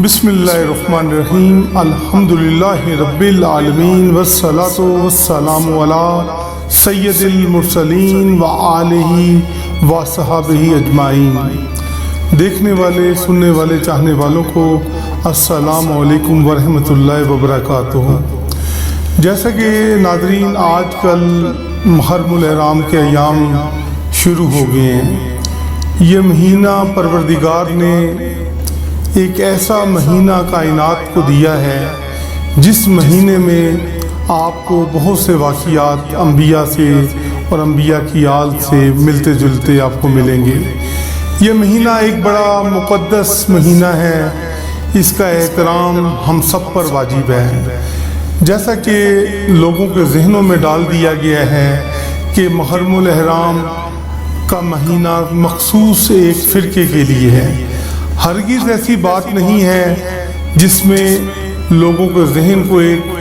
بسم اللہ الرحمن الرحیم الحمدللہ رب العالمین والصلاة والسلام علی سید المرسلین وآلہ وصحبہ اجمعین۔ دیکھنے والے، سننے والے، چاہنے والوں کو السلام علیکم ورحمۃ اللہ وبرکاتہ۔ جیسا کہ ناظرین آج کل محرم الحرام کے ایام شروع ہو گئے ہیں۔ یہ مہینہ پروردگار نے ایک ایسا مہینہ کائنات کو دیا ہے جس مہینے میں آپ کو بہت سے واقعات انبیاء سے اور انبیاء کی آل سے ملتے جلتے آپ کو ملیں گے۔ یہ مہینہ ایک بڑا مقدس مہینہ ہے، اس کا احترام ہم سب پر واجب ہے۔ جیسا کہ لوگوں کے ذہنوں میں ڈال دیا گیا ہے کہ محرم الحرام کا مہینہ مخصوص ایک فرقے کے لیے ہے، ہرگز ایسی بات نہیں ہے جس میں لوگوں کے ذہن کو ایک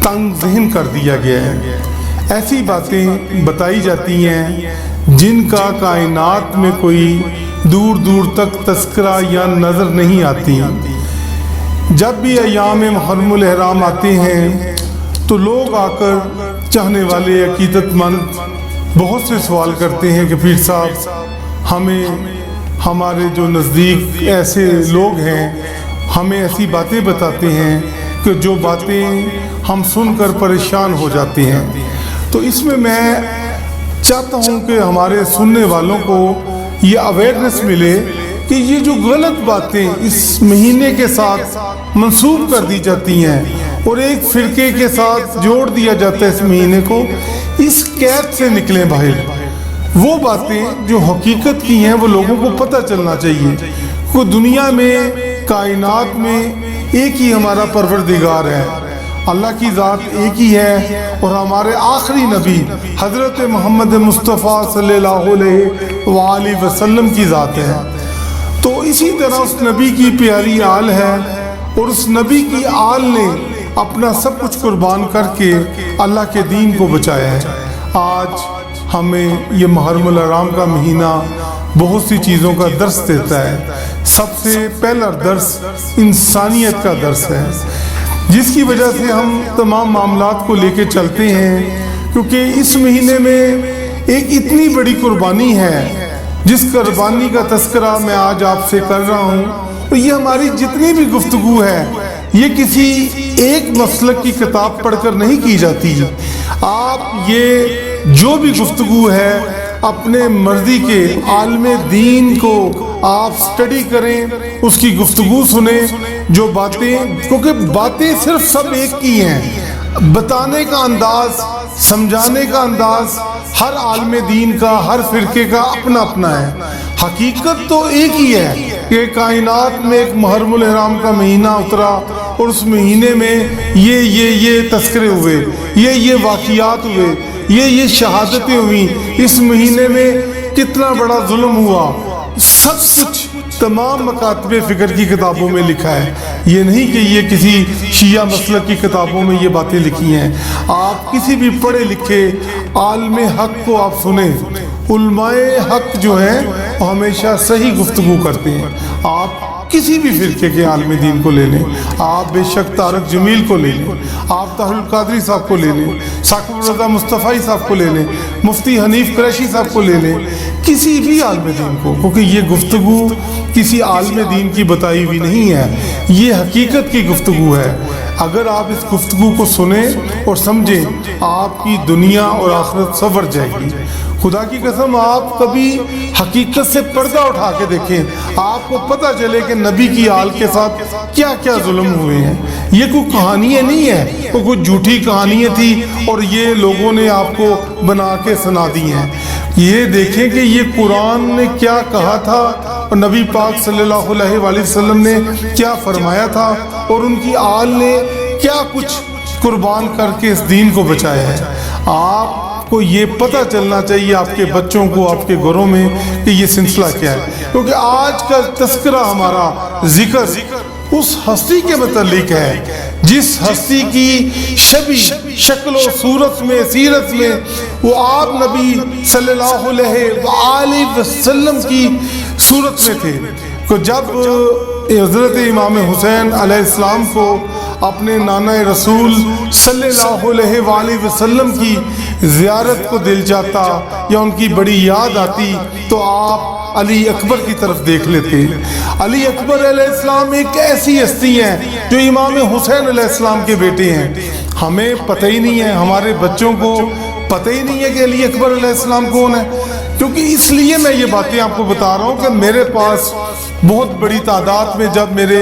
تنگ ذہن کر دیا گیا ہے۔ ایسی باتیں بتائی جاتی ہیں جن کا کائنات میں کوئی دور دور تک تذکرہ یا نظر نہیں آتی۔ جب بھی ایام محرم الحرام آتے ہیں تو لوگ آ کر، چاہنے والے، عقیدت مند بہت سے سوال کرتے ہیں کہ پیر صاحب ہمیں ہمارے جو نزدیک ایسے لوگ ہیں ہمیں ایسی باتیں بتاتے ہیں کہ جو باتیں ہم سن کر پریشان ہو جاتے ہیں۔ تو اس میں چاہتا ہوں کہ ہمارے سننے والوں کو یہ اویئرنس ملے کہ یہ جو غلط باتیں اس مہینے کے ساتھ منسوب کر دی جاتی ہیں اور ایک فرقے کے ساتھ جوڑ دیا جاتا ہے اس مہینے کو، اس قید سے نکلیں باہر۔ وہ باتیں جو حقیقت کی ہیں وہ لوگوں کو پتہ چلنا چاہیے کہ دنیا میں، کائنات میں ایک ہی ہمارا پروردگار ہے، اللہ کی ذات ایک ہی ہے، اور ہمارے آخری نبی حضرت محمد مصطفیٰ صلی اللہ علیہ وآلہ وسلم کی ذات ہے۔ تو اسی طرح اس نبی کی پیاری آل ہے، اور اس نبی کی آل نے اپنا سب کچھ قربان کر کے اللہ کے دین کو بچایا ہے۔ آج ہمیں یہ محرم الحرام کا مہینہ بہت سی چیزوں کا درس دیتا ہے۔ سب سے پہلا درس انسانیت کا درس ہے، جس کی وجہ سے ہم تمام معاملات کو لے کے چلتے ہیں، کیونکہ اس مہینے میں ایک اتنی بڑی قربانی ہے جس قربانی کا تذکرہ میں آج آپ سے کر رہا ہوں۔ تو یہ ہماری جتنی بھی گفتگو ہے یہ کسی ایک مسلک کی کتاب پڑھ کر نہیں کی جاتی۔ آپ یہ جو بھی گفتگو ہے اپنے مرضی کے عالم دین کو آپ سٹڈی کریں، اس کی گفتگو سنیں، جو باتیں، کیونکہ باتیں صرف سب ایک کی ہیں، بتانے کا انداز، سمجھانے کا انداز ہر عالم دین کا، ہر فرقے کا اپنا اپنا ہے۔ حقیقت تو ایک ہی ہے کہ کائنات میں ایک محرم الحرام کا مہینہ اترا اور اس مہینے میں یہ تذکرے ہوئے، یہ واقعات ہوئے، یہ شہادتیں ہوئیں۔ اس مہینے میں کتنا بڑا ظلم ہوا، سب کچھ تمام مکاتب فکر کی کتابوں میں لکھا ہے۔ یہ نہیں کہ یہ کسی شیعہ مسلک کی کتابوں میں یہ باتیں لکھی ہیں۔ آپ کسی بھی پڑھے لکھے عالم حق کو آپ سنیں، علماء حق جو ہیں وہ ہمیشہ صحیح گفتگو کرتے ہیں۔ آپ کسی بھی فرقے کے عالم دین کو لے لیں، آپ بے شک طارق جمیل کو لے لیں، آپ طاہر القادری صاحب کو لے لیں، ثاقب رضا مصطفی صاحب کو لے لیں، مفتی حنیف قریشی صاحب کو لے لیں، کسی بھی عالم دین کو، کیونکہ یہ گفتگو کسی عالم دین کی بتائی ہوئی نہیں ہے، یہ حقیقت کی گفتگو ہے۔ اگر آپ اس گفتگو کو سنیں اور سمجھیں، آپ کی دنیا اور آخرت سنور جائے گی۔ خدا کی قسم آپ کبھی حقیقت سے پردہ اٹھا کے دیکھیں، آپ کو پتہ چلے کہ نبی کی آل کے ساتھ کیا کیا ظلم ہوئے ہیں۔ یہ کوئی کہانیاں نہیں ہے، وہ کوئی جھوٹی کہانیاں تھی اور یہ لوگوں نے آپ کو بنا کے سنا دی ہیں۔ یہ دیکھیں کہ یہ قرآن نے کیا کہا تھا اور نبی پاک صلی اللہ علیہ وآلہ وسلم نے کیا فرمایا تھا، اور ان کی آل نے کیا کچھ قربان کر کے اس دین کو بچایا ہے۔ آپ کو یہ پتہ چلنا چاہیے، آپ کے بچوں کو، آپ کے گھروں میں، کہ یہ سلسلہ کیا ہے، کیونکہ آج کا تذکرہ، ہمارا ذکر اس ہستی کے متعلق ہے جس ہستی کی شبیہ شکل و صورت میں، سیرت میں وہ آپ نبی صلی اللہ علیہ وآلہ وسلم کی صورت میں تھے۔ کہ جب حضرت امام حسین علیہ السلام کو اپنے نانا رسول صلی اللہ علیہ وآلہ وسلم کی زیارت کو دل چاہتا یا ان کی بڑی یاد آتی تو آپ علی اکبر کی طرف دیکھ لیتے۔ علی اکبر علیہ السلام ایک ایسی ہستی ہیں جو امام حسین علیہ السلام کے بیٹے ہیں۔ ہمیں پتہ ہی نہیں ہے، ہمارے بچوں کو پتہ ہی نہیں ہے کہ علی اکبر علیہ السلام کون ہے، کیونکہ اس لیے میں یہ باتیں آپ کو بتا رہا ہوں کہ میرے پاس بہت بڑی تعداد میں جب میرے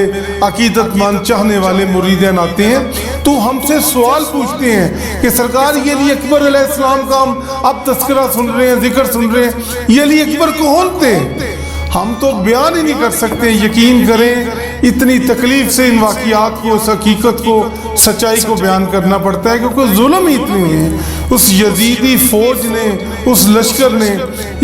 عقیدت مند چاہنے والے مریدین آتے ہیں تو ہم سے سوال پوچھتے ہیں کہ سرکار یہ علی اکبر علیہ السلام کا ہم اب تذکرہ سن رہے ہیں، ذکر سن رہے ہیں، یہ علی اکبر کون تھے؟ ہم تو بیان ہی نہیں کر سکتے۔ یقین کریں اتنی تکلیف سے ان واقعات کو، اس حقیقت کو، سچائی کو بیان کرنا پڑتا ہے، کیونکہ ظلم ہی اتنے ہیں۔ اس یزیدی فوج نے، اس لشکر نے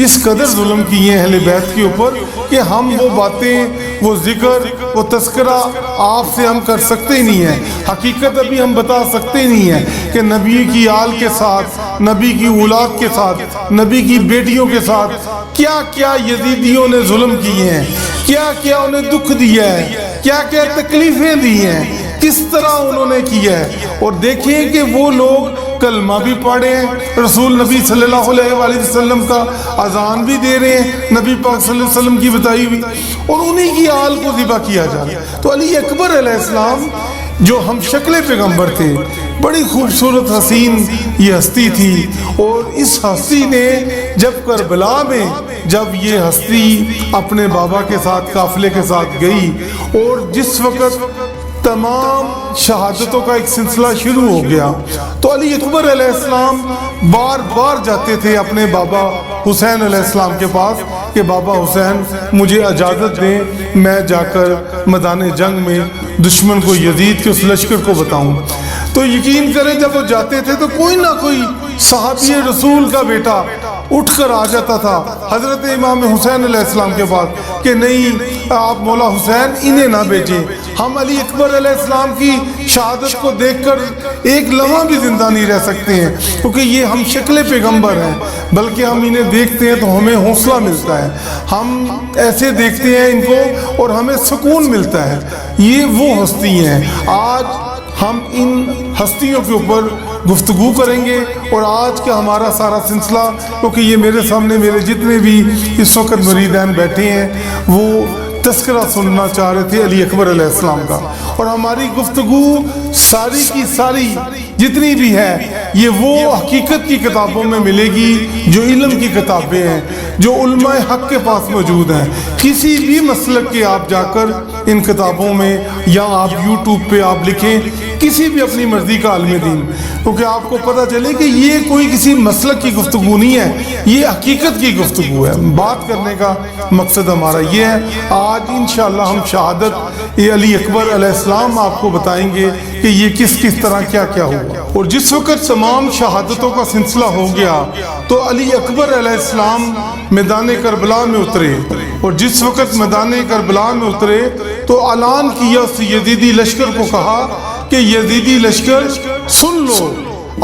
اس قدر ظلم کیے ہیں اہل بیت کے اوپر کہ ہم وہ باتیں، وہ ذکر، وہ تذکرہ آپ سے ہم کر سکتے ہی نہیں ہیں۔ حقیقت ابھی ہم بتا سکتے ہی نہیں ہیں کہ نبی کی آل کے ساتھ، نبی کی اولاد کے ساتھ، نبی کی بیٹیوں کے ساتھ کیا کیا یزیدیوں نے ظلم کیے ہیں، کیا کیا انہیں دکھ دیا ہے، کیا کیا تکلیفیں دی ہیں، کس طرح انہوں نے کیا ہے۔ اور دیکھیں کہ وہ لوگ کلمہ بھی پڑھے ہیں، رسول نبی صلی اللہ علیہ وآلہ وسلم کا اذان بھی دے رہے ہیں، نبی پاک صلی اللہ علیہ وسلم کی بتائی ہوئی، اور انہی کی آل کو ذبح کیا جا رہا ہے۔ تو علی اکبر علیہ السلام جو ہم شکل پیغمبر تھے، بڑی خوبصورت حسین یہ ہستی تھی، اور اس ہستی نے جب کربلا میں جب یہ ہستی اپنے بابا کے ساتھ، قافلے کے ساتھ گئی، اور جس وقت تمام شہادتوں کا ایک سلسلہ شروع ہو گیا تو علی اکبر علیہ السلام بار بار جاتے تھے اپنے بابا حسین علیہ السلام کے پاس کہ بابا حسین مجھے اجازت دیں، میں جا کر میدان جنگ میں دشمن کو، یزید کے اس لشکر کو بتاؤں۔ تو یقین کریں جب وہ جاتے تھے تو کوئی نہ کوئی صحابی رسول کا بیٹا اٹھ کر آ جاتا تھا حضرت امام حسین علیہ السلام کے پاس کہ نہیں، آپ مولا حسین انہیں نہ بھیجیں، ہم علی اکبر علیہ السلام کی شہادت کو دیکھ کر ایک لمحہ بھی زندہ نہیں رہ سکتے ہیں، کیونکہ یہ ہم شکل پیغمبر ہیں، بلکہ ہم انہیں دیکھتے ہیں تو ہمیں حوصلہ ملتا ہے، ہم ایسے دیکھتے ہیں ان کو اور ہمیں سکون ملتا ہے۔ یہ وہ ہستی ہیں۔ آج ہم ان ہستیوں کے اوپر گفتگو کریں گے، اور آج کا ہمارا سارا سلسلہ، کیونکہ یہ میرے سامنے میرے جتنے بھی اس وقت مریدین بیٹھے ہیں وہ تذکرہ سننا چاہ رہے تھے علی اکبر علیہ السلام کا، اور ہماری گفتگو ساری کی ساری جتنی بھی ہے یہ وہ حقیقت کی کتابوں میں ملے گی جو علم کی کتابیں ہیں، جو علماء حق کے پاس موجود ہیں۔ کسی بھی مسلک کے آپ جا کر ان کتابوں میں، یا آپ یوٹیوب پہ آپ لکھیں کسی بھی اپنی مرضی کا عالم دین، کیونکہ آپ کو پتہ چلے کہ یہ کوئی کسی مسلک کی گفتگو نہیں ہے، یہ حقیقت کی گفتگو ہے۔ بات کرنے کا مقصد ہمارا یہ ہے۔ آج انشاءاللہ ہم شہادت یہ علی اکبر علیہ السلام آپ کو بتائیں گے کہ یہ کس طرح کیا کیا ہوا۔ اور جس وقت تمام شہادتوں کا سلسلہ ہو گیا تو علی اکبر علیہ السلام میدان کربلا میں اترے، اور جس وقت میدان کربلا میں اترے تو اعلان کیا اس یزیدی لشکر کو، کہا کہ یزیدی لشکر سن لو،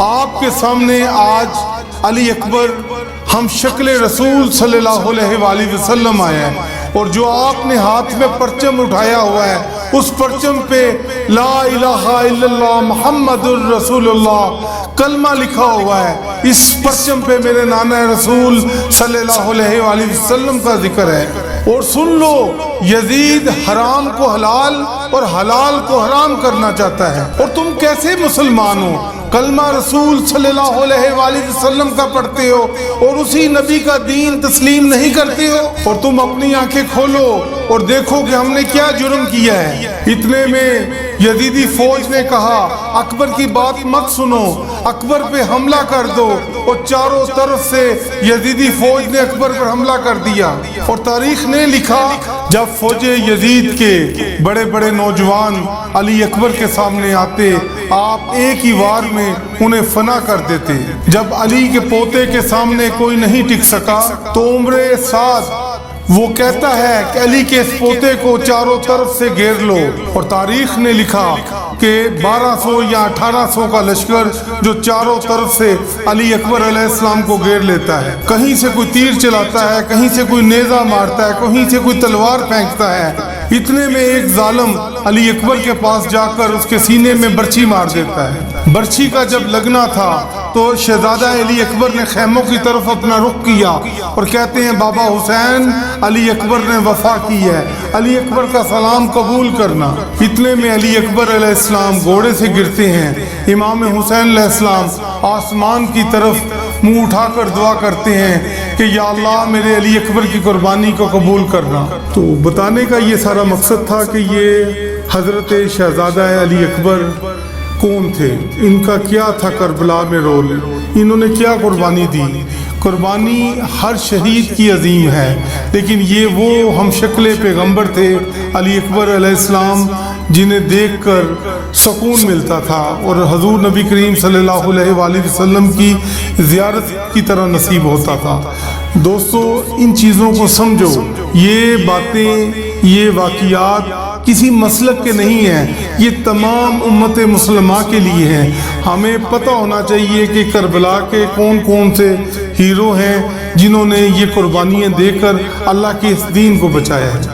آپ کے سامنے آج علی اکبر ہم شکل رسول صلی اللہ علیہ وآلہ وسلم آئے ہیں، اور جو آپ نے ہاتھ میں پرچم اٹھایا ہوا ہے اس پرچم پہ لا الہ الا اللہ محمد الرسول اللہ کلمہ لکھا ہوا ہے، اس پرچم پہ میرے نانا رسول صلی اللہ علیہ وآلہ وسلم کا ذکر ہے۔ اور سن لو، یزید حرام کو حلال اور حلال کو حرام کرنا چاہتا ہے، اور تم کیسے مسلمان ہو، کلمہ رسول صلی اللہ علیہ وآلہ وسلم کا پڑھتے ہو اور اسی نبی کا دین تسلیم نہیں کرتے ہو، اور تم اپنی آنکھیں کھولو اور دیکھو کہ ہم نے کیا جرم کیا ہے۔ اتنے میں یزیدی فوج نے کہا اکبر کی بات مت سنو، اکبر پہ حملہ کر دو، اور چاروں طرف سے یزیدی فوج نے اکبر پر حملہ کر دیا۔ اور تاریخ نے لکھا جب فوج یزید کے بڑے بڑے نوجوان علی اکبر کے سامنے آتے، آپ ایک ہی وار میں انہیں فنا کر دیتے۔ جب علی کے پوتے کے سامنے کوئی نہیں ٹک سکا تو عمر سعد وہ کہتا ہے کہ علی کے اس پوتے کو چاروں طرف سے گھیر لو، اور تاریخ نے لکھا کہ 1200 یا 1800 کا لشکر جو چاروں طرف سے علی اکبر علیہ السلام کو گھیر لیتا ہے، کہیں سے کوئی تیر چلاتا ہے، کہیں سے کوئی نیزہ مارتا ہے، کہیں سے کوئی تلوار پھینکتا ہے۔ اتنے میں ایک ظالم علی اکبر کے پاس جا کر اس کے سینے میں برچھی مار دیتا ہے۔ برچھی کا جب لگنا تھا تو شہزادہ علی اکبر نے خیموں کی طرف اپنا رخ کیا اور کہتے ہیں بابا حسین، علی اکبر نے وفا کی ہے، علی اکبر کا سلام قبول کرنا۔ اتنے میں علی اکبر علیہ السلام گھوڑے سے گرتے ہیں۔ امام حسین علیہ السلام آسمان کی طرف منہ اٹھا کر دعا کرتے ہیں کہ یا اللہ میرے علی اکبر کی قربانی کو قبول کرنا۔ تو بتانے کا یہ سارا مقصد تھا کہ یہ حضرت شہزادہ علی اکبر کون تھے، ان کا کیا تھا کربلا میں رول، انہوں نے کیا قربانی دی۔ قربانی ہر شہید کی عظیم ہے، لیکن یہ وہ ہم شکل پیغمبر تھے علی اکبر علیہ السلام جنہیں دیکھ کر سکون ملتا تھا اور حضور نبی کریم صلی اللہ علیہ وآلہ وسلم کی زیارت کی طرح نصیب ہوتا تھا۔ دوستو ان چیزوں کو سمجھو، یہ باتیں، یہ واقعات کسی مسلک کے نہیں ہیں، یہ تمام امت مسلمہ کے لیے ہیں۔ ہمیں پتہ ہونا چاہیے کہ کربلا کے کون کون سے ہیرو ہیں جنہوں نے یہ قربانیاں دے کر اللہ کے اس دین کو بچایا ہے۔